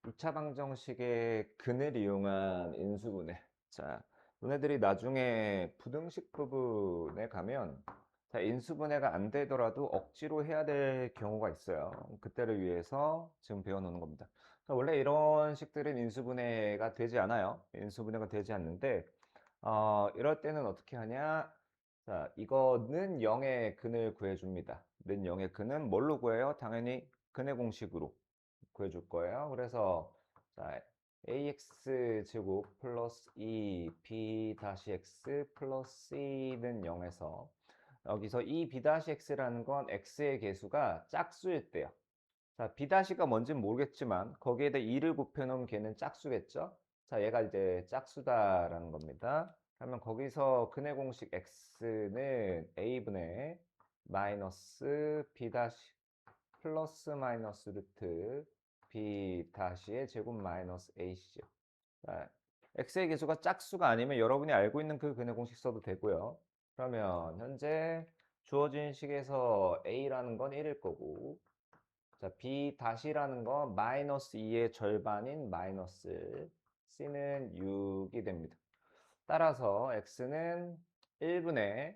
2차 방정식의 근을 이용한 인수분해. 자, 너네들이 나중에 부등식 부분에 가면 인수분해가 안 되더라도 억지로 해야 될 경우가 있어요. 그때를 위해서 지금 배워놓는 겁니다. 자, 원래 이런 식들은 인수분해가 되지 않아요. 인수분해가 되지 않는데 이럴 때는 어떻게 하냐? 자, 이거는 0의 근을 구해줍니다. 는 0의 근은 뭘로 구해요? 당연히 근의 공식으로 구해줄 거예요. 그래서 자, ax 제곱 플러스 2b 다시 x 플러스 c는 0에서 여기서 이 b 다시 x라는 건 x의 개수가 짝수일 때요. 자, b 다시가 뭔지는 모르겠지만 거기에다 2를 곱해놓으면 걔는 짝수겠죠. 자, 얘가 이제 짝수다라는 겁니다. 그러면 거기서 근의 공식 x는 a분의 마이너스 b 다시 플러스 마이너스 루트 b 다시의 제곱 마이너스 ac죠. 자, x의 개수가 짝수가 아니면 여러분이 알고 있는 그 근의 공식 써도 되고요. 그러면 현재 주어진 식에서 a라는 건 1일 거고, 자, b 다시라는 건 마이너스 2의 절반인 마이너스 c는 6이 됩니다. 따라서 x는 1분의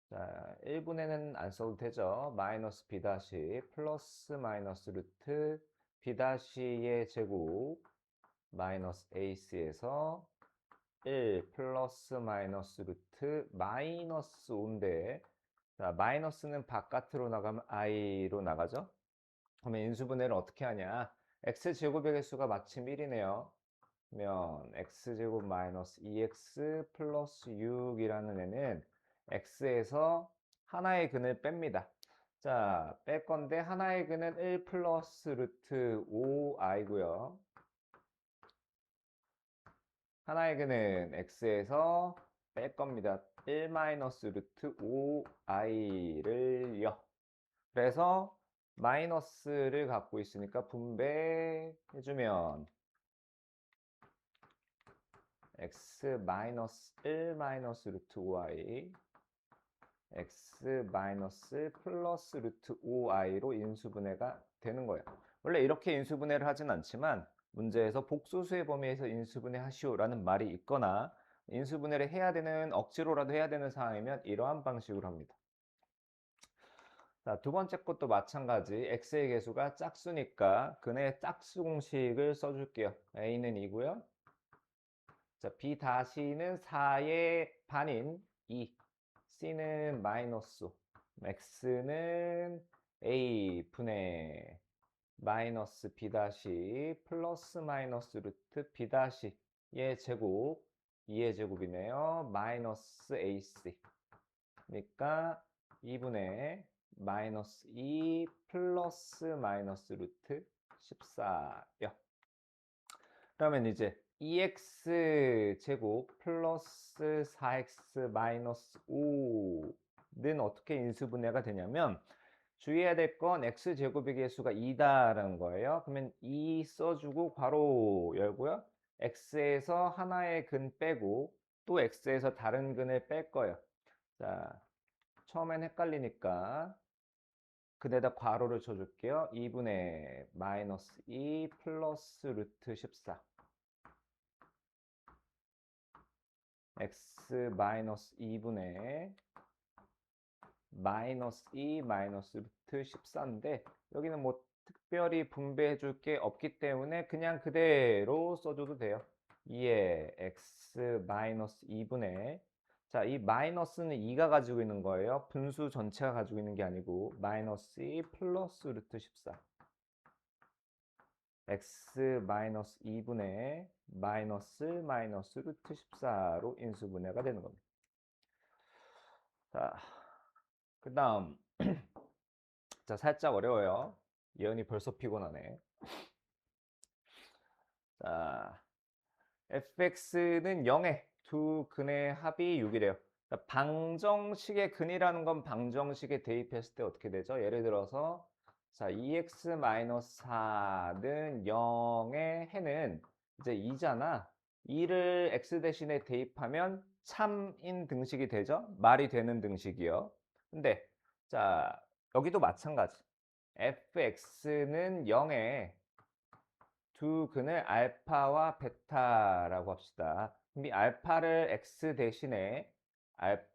자, 1분에는 안 써도 되죠. 마이너스 b 다시 플러스 마이너스 루트 b 다시의 제곱 마이너스 ac에서 1 플러스 마이너스 루트 마이너스 5인데 자, 마이너스는 바깥으로 나가면 i로 나가죠. 그러면 인수분해를 어떻게 하냐? x제곱의 개수가 마침 1이네요. 그러면 x제곱 마이너스 2x 플러스 6이라는 애는 x에서 하나의 근을 뺍니다. 자, 뺄 건데 하나의 근은 1 플러스 루트 5i고요. 하나의 근은 x에서 뺄 겁니다. 1 마이너스 루트 5i를요. 그래서 마이너스를 갖고 있으니까 분배해주면 x 마이너스 1 마이너스 루트 5i x 마이너스 플러스 루트 5i로 인수분해가 되는 거예요. 원래 이렇게 인수분해를 하진 않지만 문제에서 복소수의 범위에서 인수분해 하시오라는 말이 있거나 인수분해를 해야 되는 억지로라도 해야 되는 상황이면 이러한 방식으로 합니다. 자, 두 번째 것도 마찬가지. x의 개수가 짝수니까 근의 짝수 공식을 써줄게요. a는 2고요. 자, b 다시는 4의 반인 2. c는 마이너스 5. x는 a 분의 마이너스 b 다시 플러스 마이너스 루트 b 다시의 제곱 2의 제곱이네요. 마이너스 ac. 그러니까 2분의 마이너스 2 플러스 마이너스 루트 14요. 그러면 이제 2x 제곱 플러스 4x 마이너스 5는 어떻게 인수분해가 되냐면 주의해야 될 건 x제곱의 개수가 2다라는 거예요. 그러면 2 써주고 괄호 열고요. x에서 하나의 근 빼고 또 x에서 다른 근을 뺄 거예요. 자, 처음엔 헷갈리니까 그대다 괄호를 쳐줄게요. 2분의 마이너스 2 플러스 루트 14 x 마이너스 2분의 마이너스 2 마이너스 루트 14인데 여기는 뭐 특별히 분배해 줄 게 없기 때문에 그냥 그대로 써줘도 돼요. 2의 x 마이너스 2분의 자, 이 마이너스는 2가 가지고 있는 거예요. 분수 전체가 가지고 있는 게 아니고 마이너스 2 플러스 루트 14 x 마이너스 2분의 마이너스 마이너스 루트 14로 인수분해가 되는 겁니다. 자, 그 다음 자, 살짝 어려워요. 예언이 벌써 피곤하네. 자, fx는 0에 두 근의 합이 6이래요. 방정식의 근이라는 건 방정식에 대입했을 때 어떻게 되죠? 예를 들어서 자, 2x-4는 0의 해는 이제 2잖아. 2를 x 대신에 대입하면 참인 등식이 되죠? 말이 되는 등식이요. 근데 자, 여기도 마찬가지. fx는 0에 두 근을 알파와 베타라고 합시다. 그럼 이 알파를 x 대신에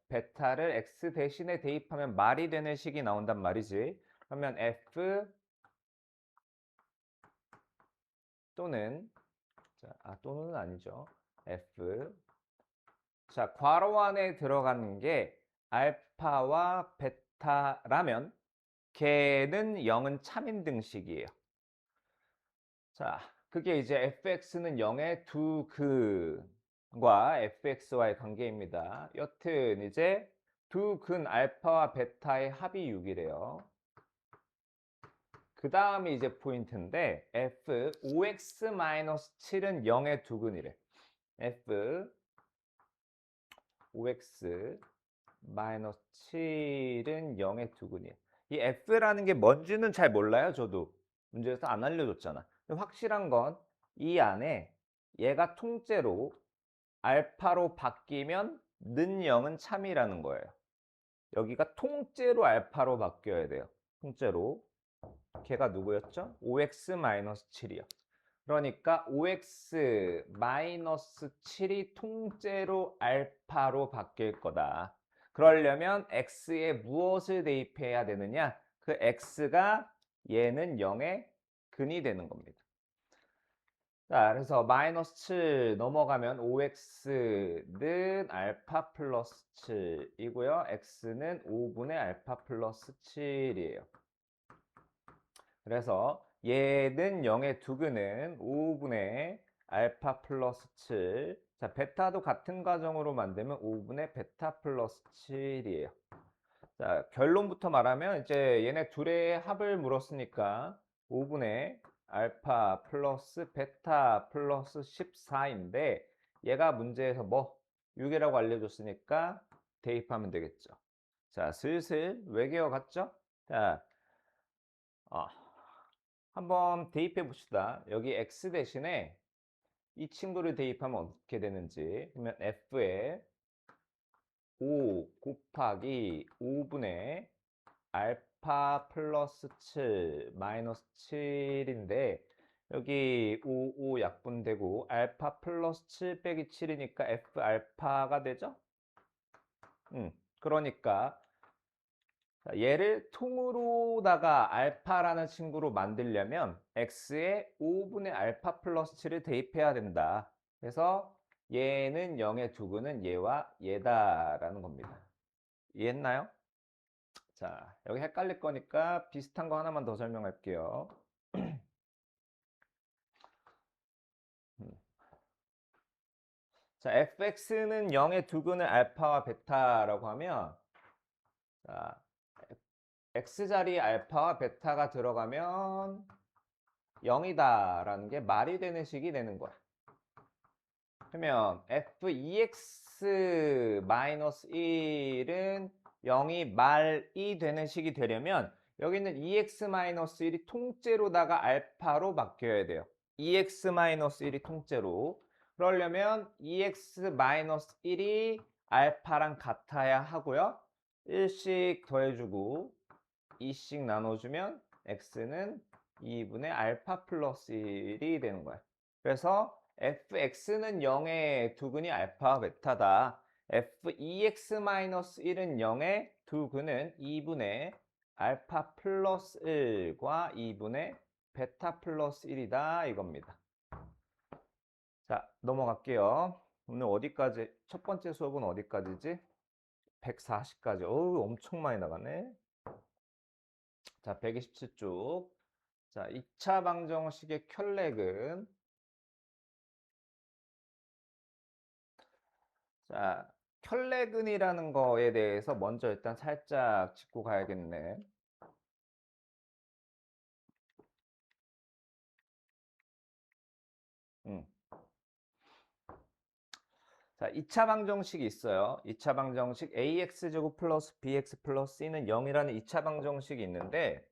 베타를 x 대신에 대입하면 말이 되는 식이 나온단 말이지. 그러면 f 또는 또는 아니죠. f 자, 괄호 안에 들어가는 게 알파와 베타라면 걔는 0은 참인등식이에요. 자, 그게 이제 fx는 0의 두 근과 fx와의 관계입니다. 여튼 이제 두 근 알파와 베타의 합이 6이래요. 그 다음이 이제 포인트인데 f 5x-7은 0의 두 근이래. f 5x-7은 0의 두 근이에요. 이 f라는 게 뭔지는 잘 몰라요, 저도. 문제에서 안 알려줬잖아. 확실한 건 이 안에 얘가 통째로 알파로 바뀌면 는 0은 참이라는 거예요. 여기가 통째로 알파로 바뀌어야 돼요. 통째로. 걔가 누구였죠? 5x-7이요. 그러니까 5x-7이 통째로 알파로 바뀔 거다. 그러려면 x에 무엇을 대입해야 되느냐? 그 x가 얘는 0의 근이 되는 겁니다. 자, 그래서 마이너스 7 넘어가면 5x는 알파 플러스 7이고요. x는 5분의 알파 플러스 7이에요. 그래서 얘는 0의 두 근은 5분의 알파 플러스 7. 자, 베타도 같은 과정으로 만들면 5분의 베타 플러스 7이에요. 자, 결론부터 말하면 이제 얘네 둘의 합을 물었으니까 5분의 알파 플러스 베타 플러스 14인데 얘가 문제에서 뭐 6이라고 알려줬으니까 대입하면 되겠죠. 자, 슬슬 외계어 같죠? 자, 한번 대입해 봅시다. 여기 x 대신에 이 친구를 대입하면 어떻게 되는지. 그러면 f에 5 곱하기 5분의 알파 플러스 7 마이너스 7인데 여기 5 약분되고 알파 플러스 7 빼기 7이니까 f 알파가 되죠? 그러니까 얘를 통으로다가 알파라는 친구로 만들려면 x에 5분의 알파 플러스 7을 대입해야 된다. 그래서 얘는 0의 두 근은 얘와 얘다라는 겁니다. 이해했나요? 자, 여기 헷갈릴 거니까 비슷한 거 하나만 더 설명할게요. 자, fx는 0의 두 근을 알파와 베타라고 하면 자, x자리에 알파와 베타가 들어가면 0이다라는 게 말이 되는 식이 되는 거야. 그러면 f2x-1은 0이 말이 되는 식이 되려면 여기는 2x-1이 통째로다가 알파로 바뀌어야 돼요. 2x-1이 통째로. 그러려면 2x-1이 알파랑 같아야 하고요. 1씩 더해주고 2씩 나눠주면 x는 2분의 알파 플러스 1이 되는 거야. 그래서 fx는 0의 두 근이 알파와 베타다. f2x-1은 0의 두 근은 2분의 알파 플러스 1과 2분의 베타 플러스 1이다 이겁니다. 자, 넘어갈게요. 오늘 어디까지? 첫 번째 수업은 어디까지지? 140까지. 어우, 엄청 많이 나가네. 자, 127쪽. 자, 2차 방정식의 켤레근. 자, 켤레근이라는 거에 대해서 먼저 일단 살짝 짚고 가야겠네. 음. 자, 2차 방정식이 있어요. 2차 방정식 ax제곱 플러스 bx 플러스 c는 0이라는 2차 방정식이 있는데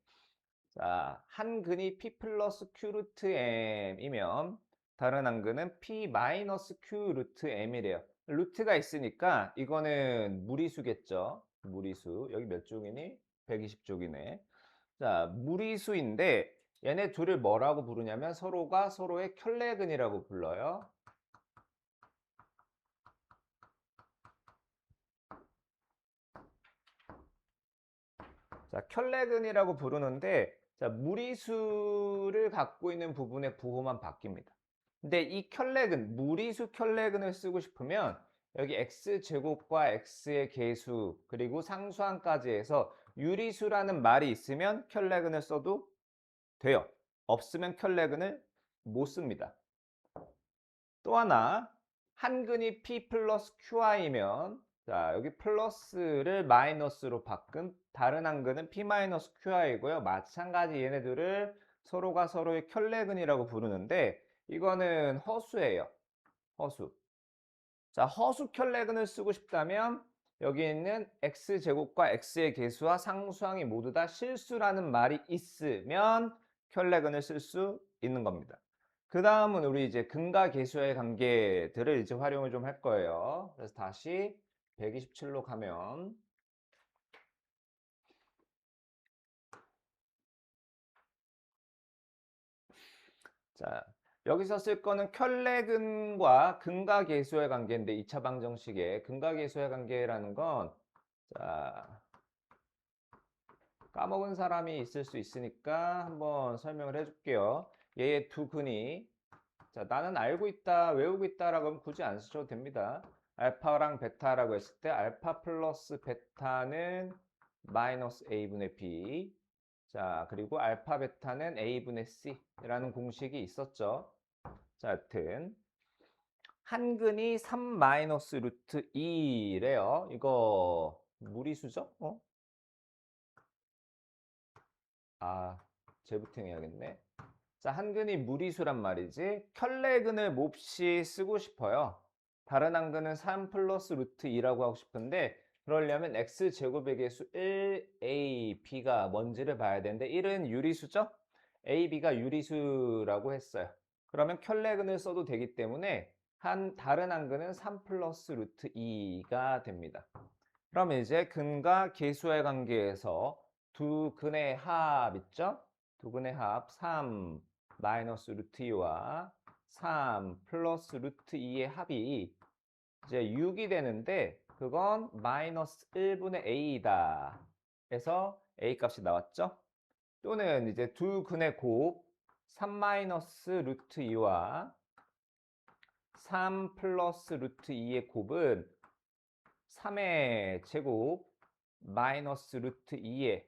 자, 한 근이 p 플러스 q 루트 m이면 다른 한 근은 p 마이너스 q 루트 m이래요. 루트가 있으니까 이거는 무리수겠죠. 무리수. 여기 몇 쪽이니? 120쪽이네. 자, 무리수인데 얘네 둘을 뭐라고 부르냐면 서로가 서로의 켤레근이라고 불러요. 자, 켤레근이라고 부르는데 자, 무리수를 갖고 있는 부분의 부호만 바뀝니다. 근데 이 켤레근, 무리수 켤레근을 쓰고 싶으면 여기 x제곱과 x의 계수 그리고 상수항까지 해서 유리수라는 말이 있으면 켤레근을 써도 돼요. 없으면 켤레근을 못 씁니다. 또 하나 한근이 p 플러스 qi면 자 여기 플러스를 마이너스로 바꾼 다른 한근은 p 마이너스 qi고요. 마찬가지 얘네들을 서로가 서로의 켤레근이라고 부르는데 이거는 허수예요. 허수. 자 허수 켤레근을 쓰고 싶다면 여기 있는 x제곱과 x의 계수와 상수항이 모두 다 실수라는 말이 있으면 켤레근을 쓸 수 있는 겁니다. 그 다음은 우리 이제 근과 계수의 관계들을 이제 활용을 좀 할 거예요. 그래서 다시 127로 가면 자 여기서 쓸 거는 켤레근과 근과 계수의 관계인데 2차 방정식의 근과 계수의 관계라는 건 자, 까먹은 사람이 있을 수 있으니까 한번 설명을 해줄게요. 얘의 두 근이 자, 나는 알고 있다, 외우고 있다라고 하면 굳이 안 쓰셔도 됩니다. 알파랑 베타라고 했을 때 알파 플러스 베타는 마이너스 a분의 b 자, 그리고 알파 베타는 a분의 c라는 공식이 있었죠. 자, 여튼 한 근이 3 마이너스 루트 2래요. 이거 무리수죠? 재부팅해야겠네. 자, 한근이 무리수란 말이지. 켤레근을 몹시 쓰고 싶어요. 다른 한근은 3 플러스 루트 2라고 하고 싶은데 그러려면 x제곱의 계수 1, a, b가 뭔지를 봐야 되는데 1은 유리수죠? a, b가 유리수라고 했어요. 그러면 켤레근을 써도 되기 때문에 다른 한근은 3 플러스 루트 2가 됩니다. 그러면 이제 근과 계수의 관계에서 두 근의 합 있죠? 두 근의 합 3 마이너스 루트 2와 3 플러스 루트 2의 합이 이제 6이 되는데 그건 마이너스 1분의 a이다. 해서 a 값이 나왔죠? 또는 이제 두 근의 곱 3 마이너스 루트 2와 3 플러스 루트 2의 곱은 3의 제곱 마이너스 루트 2의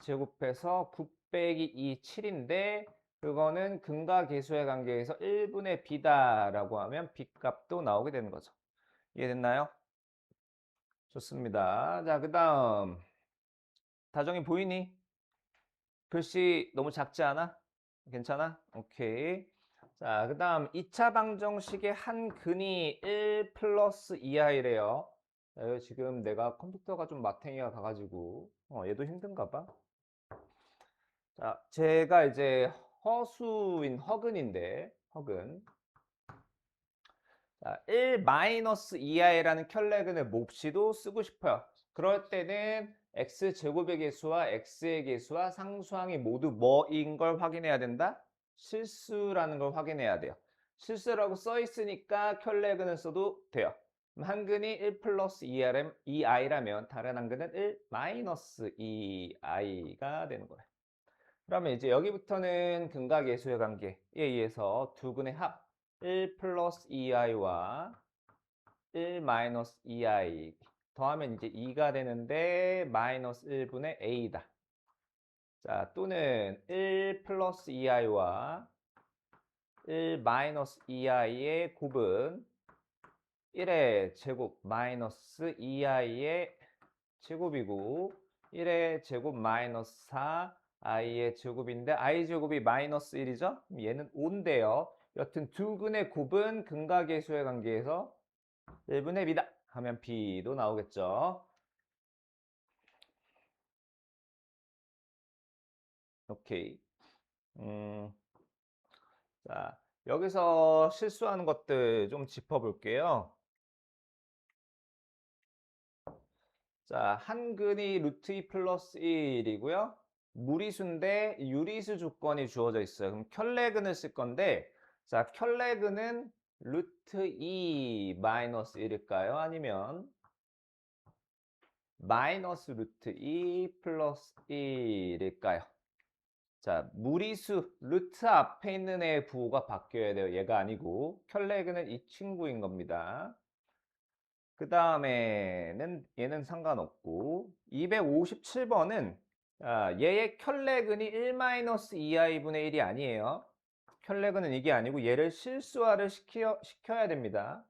제곱해서 9 빼기 2 7인데 그거는 근과 계수의 관계에서 1분의 b다라고 하면 b 값도 나오게 되는 거죠. 이해됐나요? 좋습니다. 자, 그 다음 다정이 보이니? 글씨 너무 작지 않아? 괜찮아? 오케이. 자, 그 다음 2차 방정식의 한 근이 1 플러스 2i래요. 지금 내가 컴퓨터가 좀 마탱이가 가가지고 얘도 힘든가 봐. 자, 제가 이제 허수인 허근인데 허근 자, 1 마이너스 2i라는 켤레근을 몹시도 쓰고 싶어요. 그럴 때는 x제곱의 계수와 x의 계수와 상수항이 모두 뭐인 걸 확인해야 된다? 실수라는 걸 확인해야 돼요. 실수라고 써 있으니까 켤레근을 써도 돼요. 그럼 한 근이 1 플러스 2i라면 다른 한 근은 1 마이너스 2i가 되는 거예요. 그러면 이제 여기부터는 근과 계수의 관계에 의해서 두 근의 합 1 플러스 2i와 1 마이너스 2i 더하면 이제 2가 되는데 마이너스 1분의 a다. 자, 또는 1 플러스 2i와 1 마이너스 2i의 곱은 1의 제곱 마이너스 2i의 제곱이고 1의 제곱 마이너스 4 i의 제곱인데 i 제곱이 마이너스 1이죠? 얘는 5인데요. 여튼 두 근의 곱은 근과 계수의 관계에서 1분의 b다 하면 b도 나오겠죠. 오케이. 음, 자, 여기서 실수하는 것들 좀 짚어볼게요. 자, 한 근이 루트 2 플러스 1이고요. 무리수인데 유리수 조건이 주어져 있어요. 그럼 켤레근을 쓸 건데, 자, 켤레근은 루트 2 마이너스 1일까요? 아니면 마이너스 루트 2 플러스 1일까요? 자, 무리수 루트 앞에 있는 애의 부호가 바뀌어야 돼요. 얘가 아니고 켤레근은 이 친구인 겁니다. 그 다음에는 얘는 상관없고 257번은 얘의 켤레근이 1-2i분의 1이 아니에요. 켤레근은 이게 아니고 얘를 실수화를 시켜야 됩니다.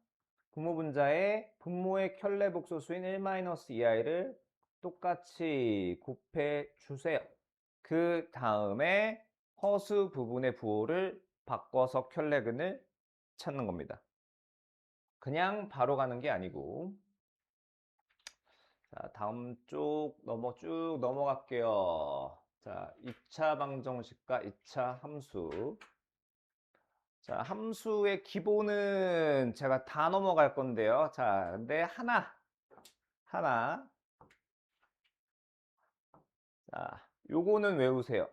분모분자의 분모의 켤레 복소수인 1-2i를 똑같이 곱해 주세요. 그 다음에 허수 부분의 부호를 바꿔서 켤레근을 찾는 겁니다. 그냥 바로 가는 게 아니고. 자, 다음 쭉 넘어갈게요. 자, 2차 방정식과 2차 함수. 자, 함수의 기본은 제가 다 넘어갈 건데요. 자, 근데 하나. 자, 요거는 외우세요.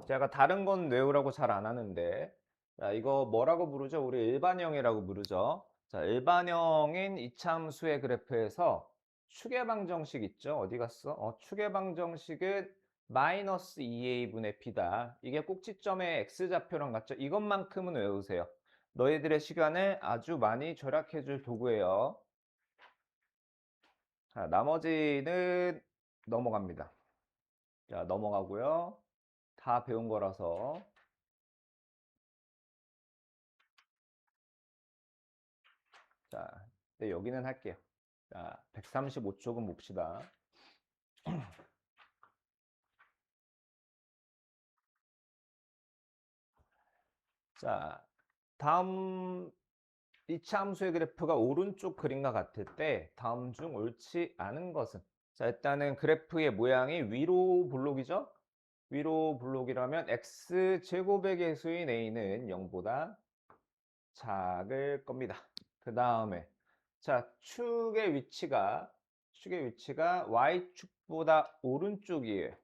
제가 다른 건 외우라고 잘 안 하는데. 자, 이거 뭐라고 부르죠? 우리 일반형이라고 부르죠. 자, 일반형인 이차함수의 그래프에서 추계방정식 있죠? 어디 갔어? 추계방정식은 마이너스 2a분의 b다. 이게 꼭지점의 x좌표랑 같죠? 이것만큼은 외우세요. 너희들의 시간을 아주 많이 절약해 줄 도구예요. 자, 나머지는 넘어갑니다. 자, 넘어가고요. 다 배운 거라서. 자, 네, 여기는 할게요. 자, 135쪽은 봅시다. 자, 다음 2차 함수의 그래프가 오른쪽 그림과 같을 때 다음 중 옳지 않은 것은? 자, 일단은 그래프의 모양이 위로 블록이죠? 위로 블록이라면 x제곱의 개수인 a는 0보다 작을 겁니다. 그 다음에 자, 축의 위치가 y축보다 오른쪽이에요.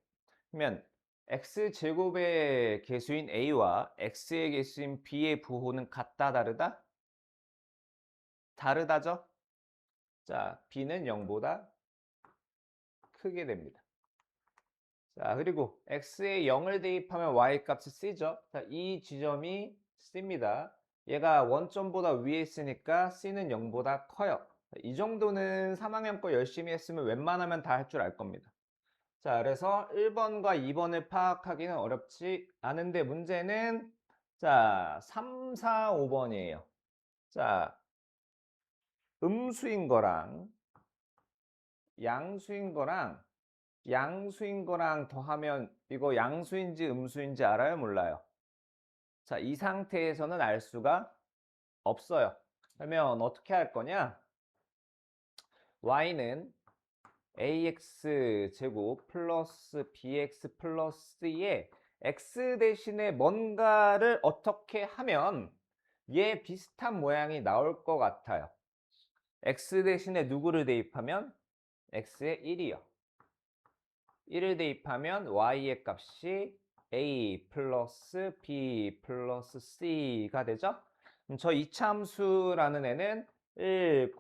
그러면 x제곱의 개수인 a와 x의 개수인 b의 부호는 같다, 다르다? 다르다죠? 자, b는 0보다 크게 됩니다. 자, 그리고 x에 0을 대입하면 y 값이 c죠? 자, 이 지점이 c입니다. 얘가 원점보다 위에 있으니까 c는 0보다 커요. 이 정도는 3학년 거 열심히 했으면 웬만하면 다 할 줄 알 겁니다. 자, 그래서 1번과 2번을 파악하기는 어렵지 않은데 문제는 자, 3, 4, 5번이에요. 자, 음수인 거랑 양수인 거랑 더하면 이거 양수인지 음수인지 알아요? 몰라요? 자, 이 상태에서는 알 수가 없어요. 그러면 어떻게 할 거냐? y는 ax 제곱 플러스 bx 플러스 c에 x 대신에 뭔가를 어떻게 하면 얘 비슷한 모양이 나올 것 같아요. x 대신에 누구를 대입하면 x에 1이요. 1을 대입하면 y의 값이 a 플러스 b 플러스 c가 되죠. 그럼 저 이차함수라는 애는 1,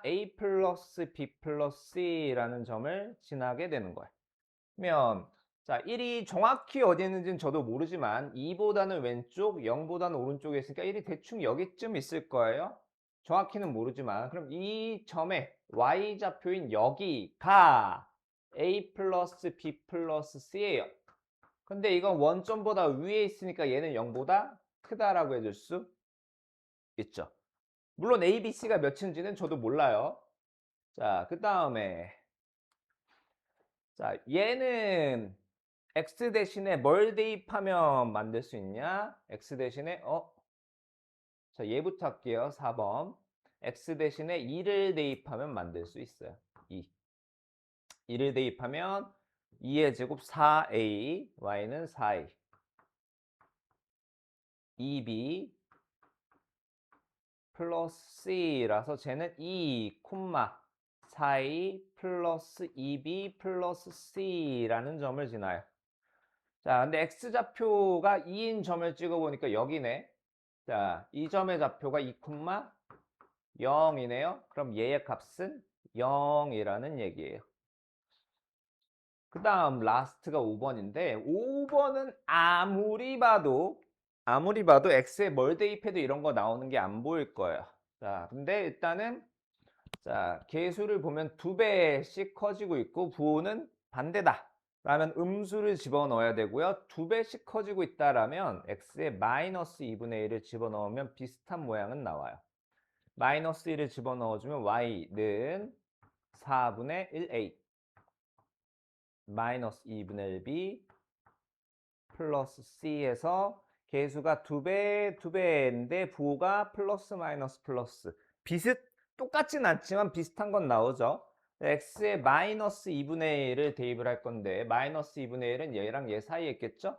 a 플러스 b 플러스 c라는 점을 지나게 되는 거예요. 그러면 자, 1이 정확히 어디 있는지는 저도 모르지만 2보다는 왼쪽, 0보다는 오른쪽에 있으니까 1이 대충 여기쯤 있을 거예요. 정확히는 모르지만 그럼 이 점의 y좌표인 여기가 a 플러스 b 플러스 c예요. 근데 이건 원점보다 위에 있으니까 얘는 0보다 크다라고 해줄 수 있죠. 물론 a, b, c가 몇인지는 저도 몰라요. 자, 그 다음에 자, 얘는 x 대신에 뭘 대입하면 만들 수 있냐? x 대신에 자, 얘부터 할게요. 4번. x 대신에 2를 대입하면 만들 수 있어요. 2. 2를 대입하면 2의 제곱 4a, y는 4a. 2b 플러스 c라서 쟤는 2, 4a 플러스 2b 플러스 c라는 점을 지나요. 자, 근데 x좌표가 2인 점을 찍어보니까 여기네. 자, 이 점의 좌표가 2, 0이네요. 그럼 얘의 값은 0이라는 얘기예요. 그 다음 라스트가 5번인데 5번은 아무리 봐도 x에 뭘 대입해도 이런 거 나오는 게 안 보일 거예요. 자, 근데 일단은 자, 계수를 보면 2배씩 커지고 있고 부호는 반대다 라면 음수를 집어넣어야 되고요. 2배씩 커지고 있다라면 x에 마이너스 2분의 1을 집어넣으면 비슷한 모양은 나와요. 마이너스 1을 집어넣어주면 y는 4분의 1a 마이너스 2분의 1b 플러스 c에서 계수가 2배인데 부호가 플러스 마이너스 플러스 똑같진 않지만 비슷한 건 나오죠. x에 마이너스 2분의 1을 대입을 할 건데 마이너스 2분의 1은 얘랑 얘 사이에 있겠죠?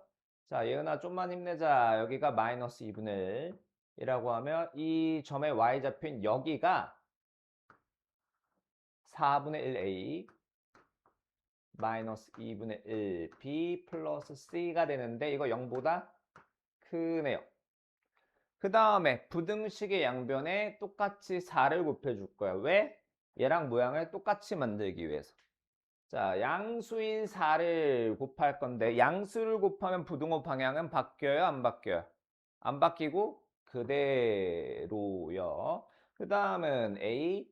자, 예은아 좀만 힘내자. 여기가 마이너스 2분의 1이라고 하면 이 점의 y좌표인 여기가 4분의 1a 마이너스 2분의 1b 플러스 c가 되는데 이거 0보다 크네요. 그 다음에 부등식의 양변에 똑같이 4를 곱해줄 거야. 왜? 얘랑 모양을 똑같이 만들기 위해서. 자, 양수인 4를 곱할 건데 양수를 곱하면 부등호 방향은 바뀌어요? 안 바뀌어요? 안 바뀌고 그대로요. 그 다음은 a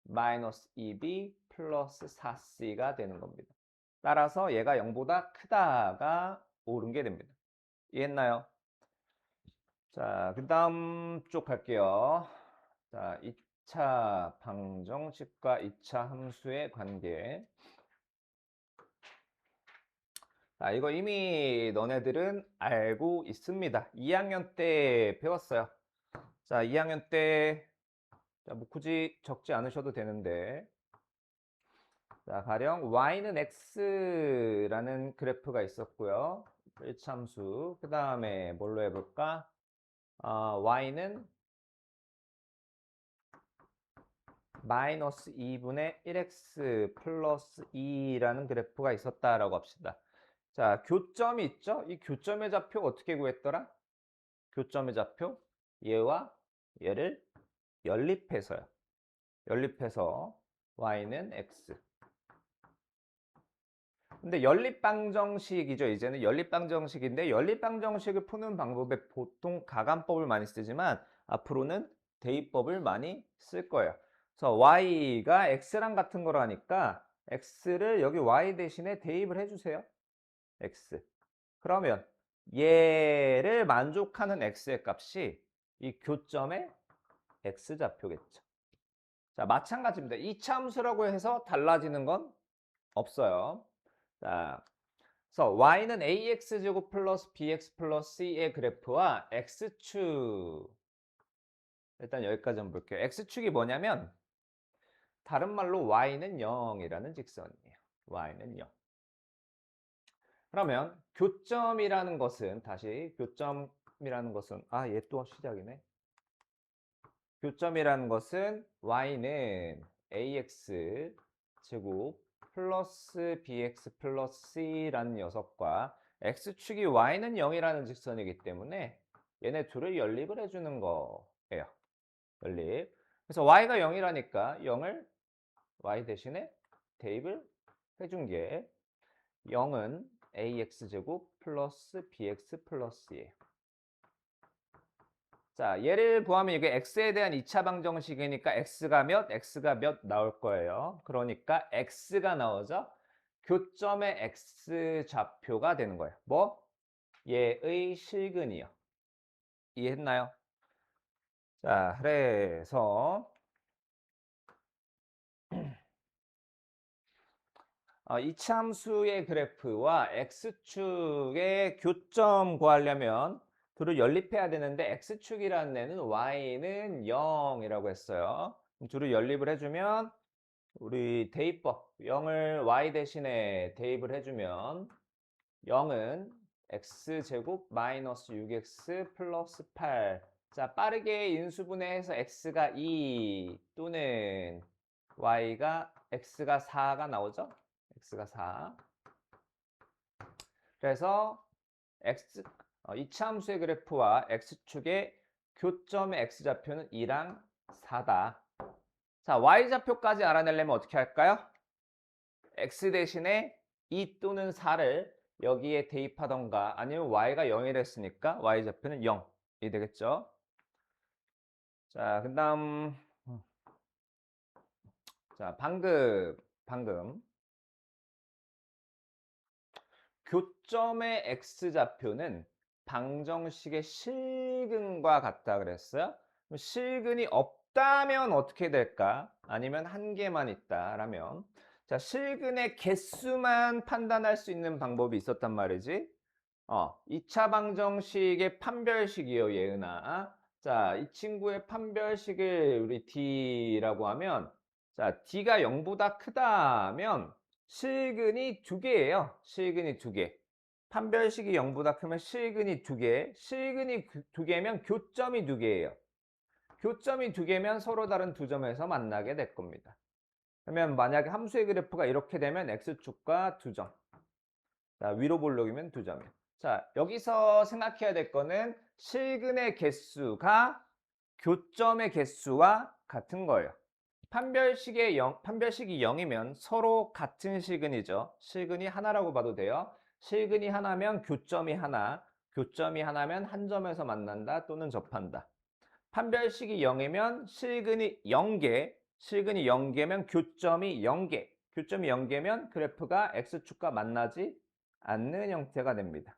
마이너스 2b 플러스 4c가 되는 겁니다. 따라서 얘가 0보다 크다가 옳은 게 됩니다. 이해했나요? 자, 그 다음 쪽 갈게요. 자, 2차 방정식과 2차 함수의 관계. 자, 이거 이미 너네들은 알고 있습니다. 2학년 때 배웠어요. 자, 2학년 때, 자, 뭐 굳이 적지 않으셔도 되는데. 자, 가령 y는 x라는 그래프가 있었고요. 1차 함수. 그 다음에 뭘로 해볼까? y는 마이너스 2분의 1x 플러스 2라는 그래프가 있었다라고 합시다. 자, 교점이 있죠? 이 교점의 좌표 어떻게 구했더라? 교점의 좌표 얘와 얘를 연립해서요. 연립해서 y는 x. 근데 연립방정식이죠. 이제는 연립방정식인데 연립방정식을 푸는 방법에 보통 가감법을 많이 쓰지만 앞으로는 대입법을 많이 쓸 거예요. 그래서 y가 x랑 같은 거라니까 x를 여기 y 대신에 대입을 해주세요. x. 그러면 얘를 만족하는 x의 값이 이 교점의 x좌표겠죠. 자, 마찬가지입니다. 이차함수라고 해서 달라지는 건 없어요. 자, 그래서 y는 ax제곱 플러스 bx 플러스 c의 그래프와 x축 일단 여기까지 한번 볼게요. x축이 뭐냐면 다른 말로 y는 0이라는 직선이에요. y는 0. 그러면 교점이라는 것은 다시 교점이라는 것은 얘 또 시작이네. 교점이라는 것은 y는 ax 제곱 플러스 bx 플러스 c라는 녀석과 x축이 y는 0이라는 직선이기 때문에 얘네 둘을 연립을 해주는 거예요. 연립. 그래서 y가 0이라니까 0을 y 대신에 대입을 해준 게 0은 ax제곱 플러스 bx 플러스예요. 자, 얘를 구하면 이게 x에 대한 2차 방정식이니까 x가 몇 나올 거예요. 그러니까 x가 나오죠. 교점의 x좌표가 되는 거예요. 뭐? 얘의 실근이요. 이해했나요? 자, 그래서 2차함수의 그래프와 x축의 교점 구하려면 둘을 연립해야 되는데 x축이라는 애는 y는 0이라고 했어요. 둘을 연립을 해주면 우리 대입법 0을 y 대신에 대입을 해주면 0은 x제곱 마이너스 6x 플러스 8. 자, 빠르게 인수분해해서 x가 2 또는 y가 x가 4가 나오죠? x가 4. 그래서 이차함수의 그래프와 x축의 교점의 x좌표는 2랑 4다. 자, y좌표까지 알아내려면 어떻게 할까요? x 대신에 2 또는 4를 여기에 대입하던가 아니면 y가 0이 됐으니까 y좌표는 0이 되겠죠. 자, 그 다음 자, 방금 교점의 x좌표는 방정식의 실근과 같다 그랬어요. 그럼 실근이 없다면 어떻게 될까? 아니면 한 개만 있다라면 자, 실근의 개수만 판단할 수 있는 방법이 있었단 말이지. 2차 방정식의 판별식이요, 예은아. 자, 이 친구의 판별식을 우리 D라고 하면 자, D가 0보다 크다면 실근이 2개예요. 실근이 2개. 판별식이 0보다 크면 실근이 2개. 실근이 2개면 교점이 2개예요. 교점이 2개면 서로 다른 두 점에서 만나게 될 겁니다. 그러면 만약에 함수의 그래프가 이렇게 되면 x축과 2점. 자, 위로 볼록이면 2점이에요. 자, 여기서 생각해야 될 거는 실근의 개수가 교점의 개수와 같은 거예요. 판별식이 0이면 서로 같은 실근이죠. 실근이 하나라고 봐도 돼요. 실근이 하나면 교점이 하나, 교점이 하나면 한 점에서 만난다 또는 접한다. 판별식이 0이면 실근이 0개, 실근이 0개면 교점이 0개, 교점이 0개면 그래프가 x축과 만나지 않는 형태가 됩니다.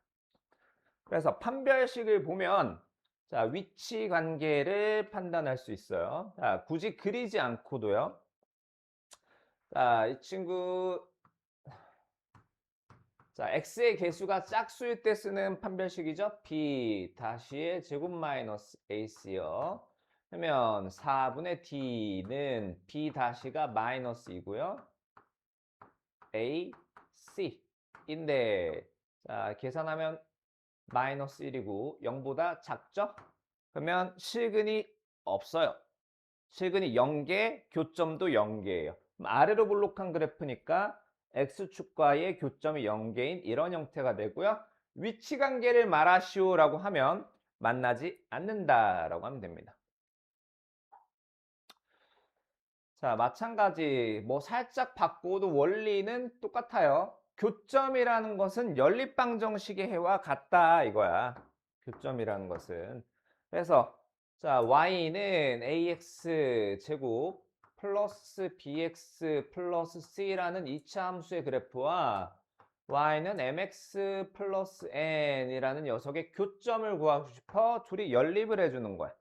그래서 판별식을 보면 자, 위치 관계를 판단할 수 있어요. 자, 굳이 그리지 않고도요. 자, 이 친구 자, x의 개수가 짝수일 때 쓰는 판별식이죠. b 다시의 제곱 마이너스 ac요. 그러면 4분의 d는 b 다시가 마이너스이고요. a, c인데 자, 계산하면 마이너스 1이고 0보다 작죠? 그러면 실근이 없어요. 실근이 0개, 교점도 0개예요. 아래로 볼록한 그래프니까 x축과의 교점이 0개인 이런 형태가 되고요. 위치 관계를 말하시오라고 하면 만나지 않는다라고 하면 됩니다. 자, 마찬가지 뭐 살짝 바꿔도 원리는 똑같아요. 교점이라는 것은 연립방정식의 해와 같다 이거야. 교점이라는 것은. 그래서 자, y는 ax 제곱 플러스 bx 플러스 c라는 2차 함수의 그래프와 y는 mx 플러스 n이라는 녀석의 교점을 구하고 싶어 둘이 연립을 해주는 거야.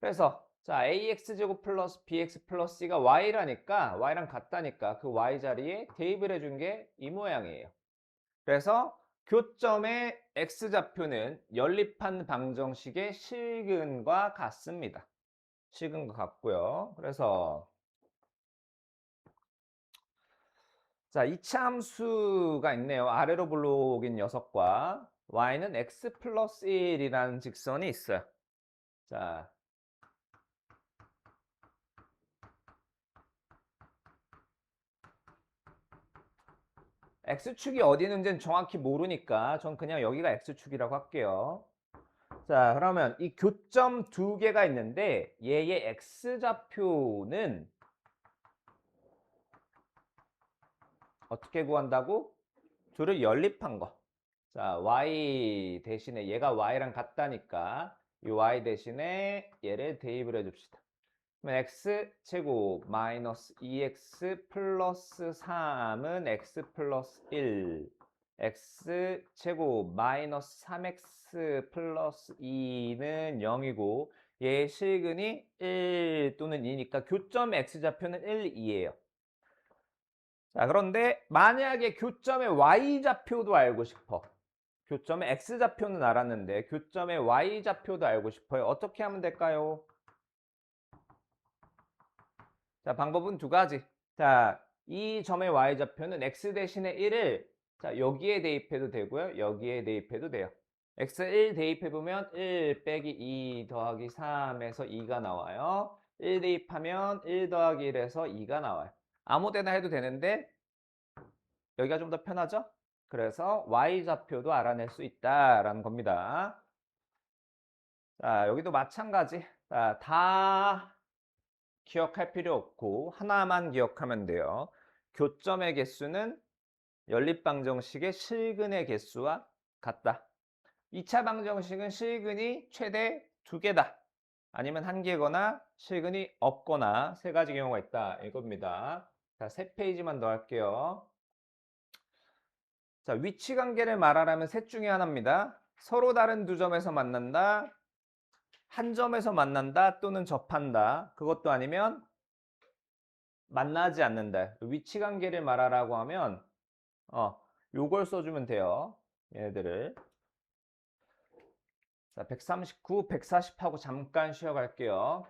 그래서 자, ax제곱 플러스 bx 플러스 c가 y라니까 y랑 같다니까 그 y 자리에 대입을 해준 게 이 모양이에요. 그래서 교점의 x좌표는 연립한 방정식의 실근과 같습니다. 실근과 같고요. 그래서 자, 2차 함수가 있네요. 아래로 볼록인 녀석과 y는 x 플러스 1이라는 직선이 있어요. 자, x축이 어디 있는지는 정확히 모르니까 전 그냥 여기가 x축이라고 할게요. 자, 그러면 이 교점 두 개가 있는데 얘의 x좌표는 어떻게 구한다고? 둘을 연립한 거. 자, y 대신에 얘가 y랑 같다니까 이 y 대신에 얘를 대입을 해줍시다. 그러면 x제곱 마이너스 2x 플러스 3은 x 플러스 1 x제곱 마이너스 3x 플러스 2는 0이고 얘의 실근이 1 또는 2니까 교점 x좌표는 1, 2예요. 자, 그런데 만약에 교점의 y좌표도 알고 싶어. 교점의 x좌표는 알았는데 교점의 y좌표도 알고 싶어요. 어떻게 하면 될까요? 자, 방법은 두 가지. 자, 이 점의 y좌표는 x 대신에 1을 자, 여기에 대입해도 되고요. 여기에 대입해도 돼요. x 1 대입해보면 1 빼기 2 더하기 3에서 2가 나와요. 1 대입하면 1 더하기 1에서 2가 나와요. 아무 데나 해도 되는데 여기가 좀 더 편하죠? 그래서 y좌표도 알아낼 수 있다라는 겁니다. 자, 여기도 마찬가지. 자, 다 기억할 필요 없고 하나만 기억하면 돼요. 교점의 개수는 연립방정식의 실근의 개수와 같다. 2차 방정식은 실근이 최대 2개다. 아니면 1개거나 실근이 없거나 3가지 경우가 있다. 이겁니다. 자, 3페이지만 더 할게요. 자, 위치 관계를 말하라면 셋 중에 하나입니다. 서로 다른 두 점에서 만난다. 한 점에서 만난다 또는 접한다. 그것도 아니면 만나지 않는다. 위치 관계를 말하라고 하면 요걸 써주면 돼요. 얘네들을. 자, 139, 140하고 잠깐 쉬어갈게요.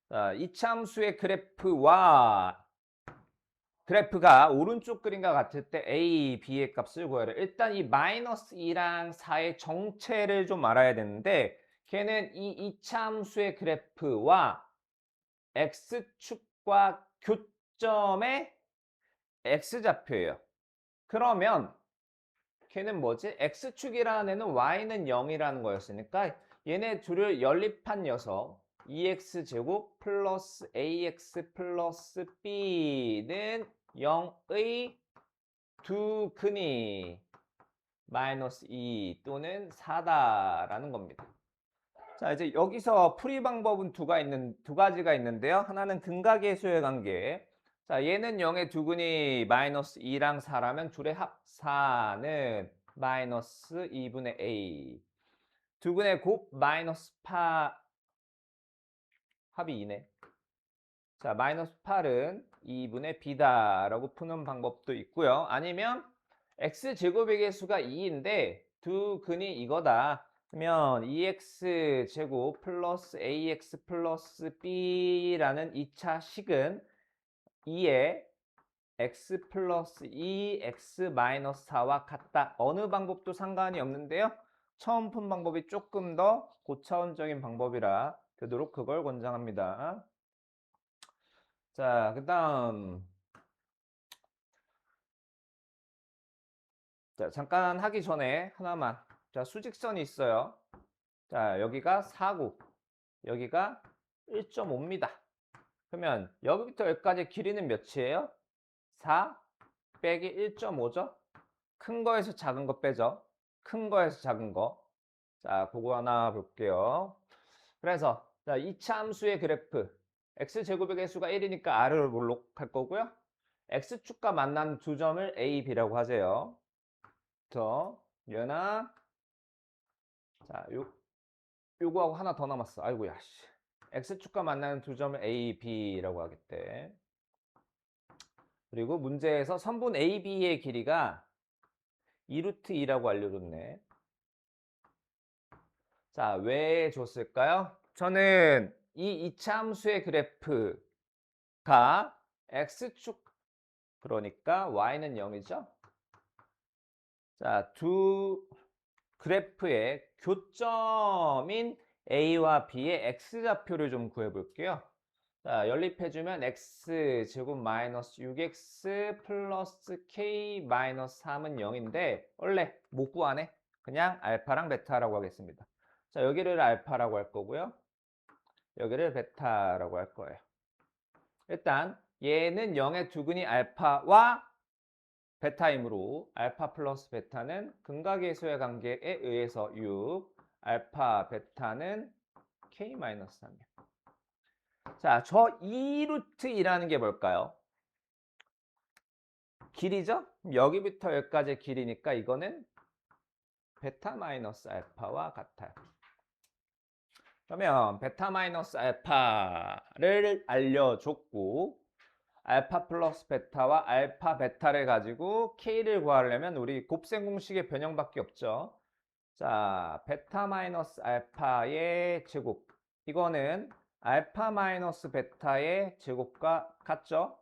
자, 이차함수의 그래프와 그래프가 오른쪽 그림과 같을 때 A, B의 값을 구하래. 일단 이 마이너스 2랑 4의 정체를 좀 알아야 되는데 걔는 이 이차함수의 그래프와 X축과 교점의 X좌표예요. 그러면 걔는 뭐지? X축이라는 애는 Y는 0이라는 거였으니까 얘네 둘을 연립한 녀석 EX제곱 플러스 AX 플러스 B는 0의 두 근이 마이너스 2 또는 4다라는 겁니다. 자, 이제 여기서 풀이 방법은 두 가지가 있는데요. 하나는 근각계수의 관계. 자, 얘는 0의 두 근이 마이너스 2랑 4라면 둘의 합4는 마이너스 2분의 A. 두 근의 곱 마이너스 8, 합이 2네. 자, 마이너스 8은 2분의 B다라고 푸는 방법도 있고요. 아니면 X제곱의 개수가 2인데 두 근이 이거다. 그러면 2x제곱 플러스 ax 플러스 b라는 2차 식은 2에 x 플러스 2, x 마이너스 4와 같다. 어느 방법도 상관이 없는데요. 처음 푼 방법이 조금 더 고차원적인 방법이라 되도록 그걸 권장합니다. 자, 그 다음 자, 잠깐 하기 전에 하나만. 자, 수직선이 있어요. 자, 여기가 4구, 여기가 1.5입니다. 그러면 여기부터 여기까지 길이는 몇이에요? 4 빼기 1.5죠? 큰 거에서 작은 거 빼죠? 큰 거에서 작은 거. 자, 그거 하나 볼게요. 그래서 자, 2차 함수의 그래프 x제곱의 개수가 1이니까 r을 뭘로 할 거고요. x축과 만나는 두 점을 a, b라고 하세요. 저 얘나 자, 요거하고 하나 더 남았어. 아이고야. x축과 만나는 두 점을 a, b라고 하겠대. 그리고 문제에서 선분 AB의 길이가 2루트 2라고 알려줬네. 자, 왜 줬을까요? 저는 이 이차 함수의 그래프가 X축, 그러니까 Y는 0이죠. 자, 두 그래프의 교점인 A와 B의 X좌표를 좀 구해볼게요. 자, 연립해주면 x제곱 마이너스 6x 플러스 k 마이너스 3은 0인데 원래 못 구하네. 그냥 알파랑 베타라고 하겠습니다. 자, 여기를 알파라고 할 거고요. 여기를 베타라고 할 거예요. 일단 얘는 0의 두근이 알파와 베타이므로 알파 플러스 베타는 근각계수의 관계에 의해서 6, 알파 베타는 k 마이너스 3이에요. 자, 저 2루트 2라는 게 뭘까요? 길이죠? 여기부터 여기까지 길이니까 이거는 베타 마이너스 알파와 같아요. 그러면 베타 마이너스 알파를 알려줬고 알파 플러스 베타와 알파 베타를 가지고 K를 구하려면 우리 곱셈 공식의 변형밖에 없죠. 자, 베타 마이너스 알파의 제곱. 이거는 알파 마이너스 베타의 제곱과 같죠?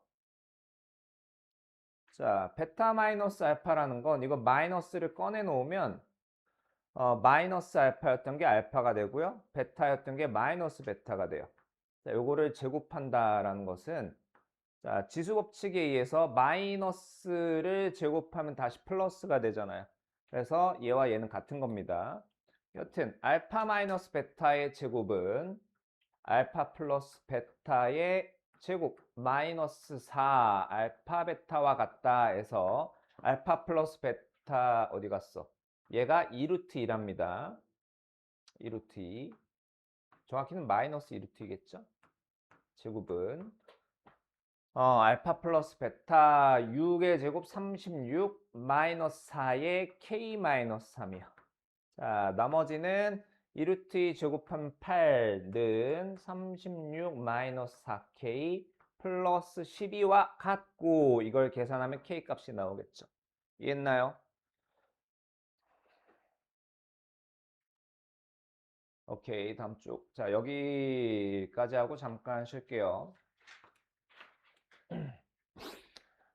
자, 베타 마이너스 알파라는 건 이거 마이너스를 꺼내 놓으면 마이너스 알파였던 게 알파가 되고요. 베타였던 게 마이너스 베타가 돼요. 자, 요거를 제곱한다라는 것은 자, 지수법칙에 의해서 마이너스를 제곱하면 다시 플러스가 되잖아요. 그래서 얘와 얘는 같은 겁니다. 여튼 알파 마이너스 베타의 제곱은 알파 플러스 베타의 제곱 마이너스 4 알파 베타와 같다 해서 알파 플러스 베타 어디 갔어? 얘가 2루트 2랍니다. 2루트 2. 정확히는 마이너스 2루트 2겠죠? 제곱은 알파 플러스 베타 6의 제곱 36 마이너스 4의 k 마이너스 3이요. 자, 나머지는 2루트 2 제곱하면 8는 36 마이너스 4k 플러스 12와 같고 이걸 계산하면 k 값이 나오겠죠. 이해했나요? 오케이, 다음 쪽. 자, 여기까지 하고 잠깐 쉴게요.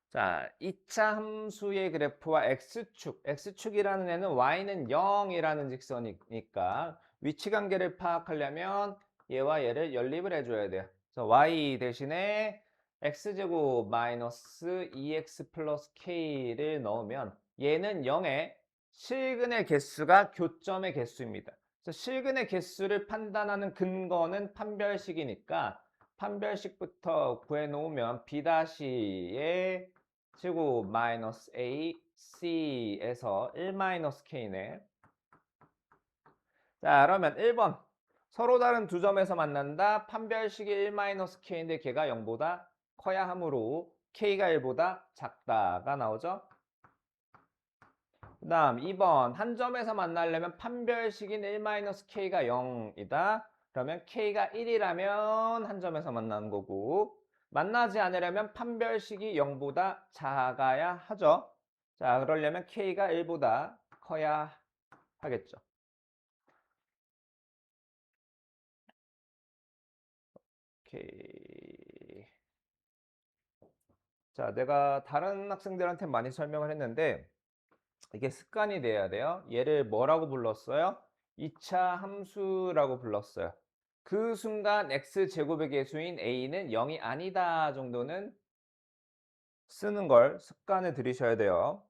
자, 2차 함수의 그래프와 x축이라는 애는 y는 0이라는 직선이니까 위치 관계를 파악하려면 얘와 얘를 연립을 해줘야 돼요. 그래서 y 대신에 x제곱 마이너스 2x 플러스 k를 넣으면 얘는 0에 실근의 개수가 교점의 개수입니다. 그래서 실근의 개수를 판단하는 근거는 판별식이니까 판별식부터 구해놓으면 b-의 제곱 마이너스 a c에서 1 마이너스 k네. 자, 그러면 1번 서로 다른 두 점에서 만난다. 판별식이 1 마이너스 k인데 걔가 0보다 커야 하므로 k가 1보다 작다가 나오죠. 그 다음 2번 한 점에서 만나려면 판별식인 1 마이너스 k가 0이다. 그러면 k가 1이라면 한 점에서 만나는 거고 만나지 않으려면 판별식이 0보다 작아야 하죠. 자, 그러려면 k가 1보다 커야 하겠죠. 오케이. 자, 내가 다른 학생들한테 많이 설명을 했는데 이게 습관이 돼야 돼요. 얘를 뭐라고 불렀어요? 2차 함수라고 불렀어요. 그 순간 x제곱의 개수인 a는 0이 아니다 정도는 쓰는 걸 습관을 들이셔야 돼요.